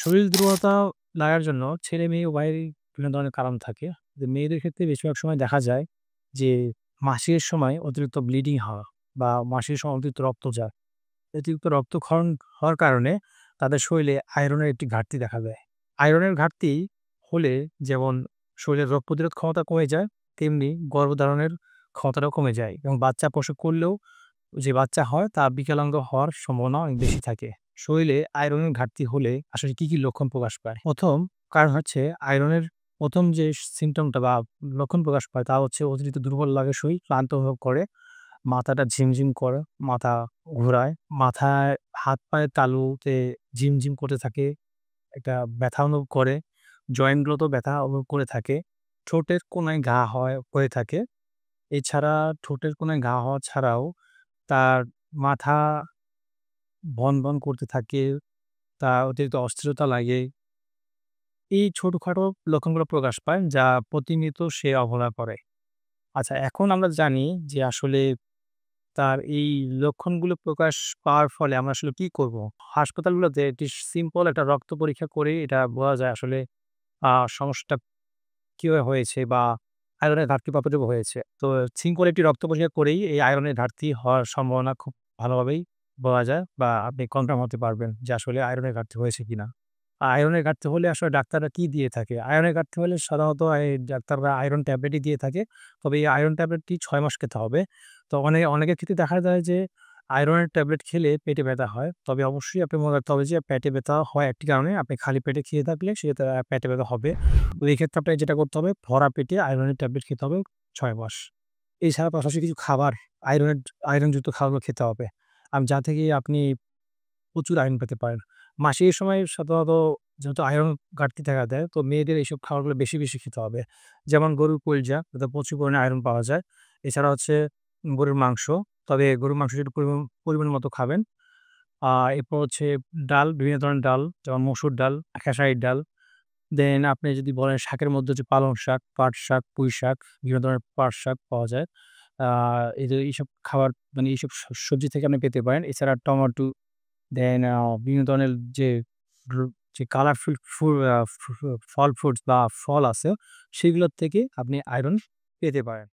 শরীর দুর্বলতা লাগার জন্য ছেলে-মেয়ে উভয়েরই বিভিন্ন ধরনের কারণ থাকে। মেয়েদের ক্ষেত্রে বেশিরভাগ সময় দেখা যায় যে, মাসিকের সময় অতিরিক্ত ব্লিডিং হওয়া বা মাসিকের সময় অতিরিক্ত রক্ত যায়। অতিরিক্ত রক্তক্ষরণ হওয়ার কারণে তাদের শরীরে আয়রনের একটি ঘাটতি দেখা দেয়। আয়রনের ঘাটতি হলে যেমন শরীরের রোগ প্রতিরোধ ক্ষমতা কমে যায়, তেমনি গর্ভধারণের ক্ষমতাটাও কমে যায় এবং বাচ্চা প্রসব করলেও যে বাচ্চা হয় তা বিকলাঙ্গ হওয়ার সম্ভাবনা অনেক বেশি থাকে। শরীরে আয়রনের ঘাটতি হলে আসলে কি, কি লক্ষণ প্রকাশ পায়? ১ম কারণ হচ্ছে আয়রনের ১ম যে সিম্পটমটা বা লক্ষণ প্রকাশ পায় তা হচ্ছে অতিরিক্ত দুর্বল লাগে শরীর, ক্লান্ত অনুভব করে, মাথাটা ঝিমঝিম করে, মাথা ঘুরায়, মাথায় হাত-পায়ের তালুতে ঝিমঝিম করতে থাকে, একটা ব্যথা অনুভব করে, জয়েন্টগুলোতেও ব্যথা অনুভব করে থাকে, ঠোঁটের কোণায় ঘা হয়ে থাকে। এছাড়া ঠোঁটের কোণায় ঘা হওয়া ছাড়াও তার মাথা ভন করতে থাকে, তার অতিরিক্ত অস্থিরতা লাগে। এই ছোটখাটো লক্ষণগুলো প্রকাশ পায় যা প্রতিনিয়ত সে অবহেলা করে। আচ্ছা, এখন আমরা জানি যে আসলে তার এই লক্ষণগুলো প্রকাশ পাওয়ার ফলে আমরা আসলে কি করব? হাসপাতালগুলোতে একটি সিম্পল একটা রক্ত পরীক্ষা করেই এটা বোঝা যায় আসলে সমস্যাটা কিভাবে হয়েছে বা আয়রনের ঘাটতি কতটুকু হয়েছে। তো সিম্পল একটি রক্ত পরীক্ষা করেই এই আয়রনের ঘাটতি হওয়ার সম্ভাবনা খুব ভালোভাবেই বলা যায় বা আপনি কনফার্ম হতে পারবেন যে আসলে আয়রনের ঘাটতি হয়েছে কিনা। আয়রনের ঘাটতি হলে আসলে ডাক্তাররা কি দিয়ে থাকে? আয়রনের ঘাটতি হলে সাধারণত ডাক্তাররা আয়রন ট্যাবলেটই দিয়ে থাকে। তবে এই আয়রন ট্যাবলেটটি ৬ মাস খেতে হবে। তো অনেকের ক্ষেত্রে দেখা যায় যে আয়রনের ট্যাবলেট খেলে পেটে ব্যথা হয়। তবে অবশ্যই আপনি মনে রাখতে হবে যে পেটে ব্যথা হয় একটি কারণে, আপনি খালি পেটে খেয়ে থাকলে সেটা পেটে ব্যথা হবে। তো এই ক্ষেত্রে আপনাকে যেটা করতে হবে, ভরা পেটে আয়রনের ট্যাবলেট খেতে হবে ৬ মাস। এছাড়া পাশাপাশি কিছু খাবার, আয়রনের আয়রনযুক্ত খাবারগুলো খেতে হবে। যা থেকে আপনি প্রচুর আয়রন পেতে পারেন। মাসিকের সময় সাধারণত যেহেতু আয়রন ঘাটতি দেখা দেয়, তো মেয়েদের এইসব খাবারগুলো বেশি খেতে হবে। যেমন গরুর কলিজা, এতে প্রচুর পরিমাণে আয়রন পাওয়া যায়। এছাড়া হচ্ছে গরুর মাংস। তবে গরুর মাংস একটু পরিমাণ মতো খাবেন। আ এরপর হচ্ছে ডাল, বিভিন্ন ধরনের ডাল, যেমন মসুর ডাল, খেসারির ডাল। দেন আপনি যদি বলেন শাকের মধ্যে হচ্ছে পালং শাক, পাট শাক, পুঁই শাক, বিভিন্ন ধরনের পাট শাক পাওয়া যায়। আ এইসব খাবার মানে এইসব সবজি থেকে আপনি পেতে পারেন। এছাড়া টমেটো, দেন বিভিন্ন ধরনের যে গ্রু যে কালারফুল ফল ফ্রুটস বা ফল আছে সেগুলোর থেকে আপনি আয়রন পেতে পারেন।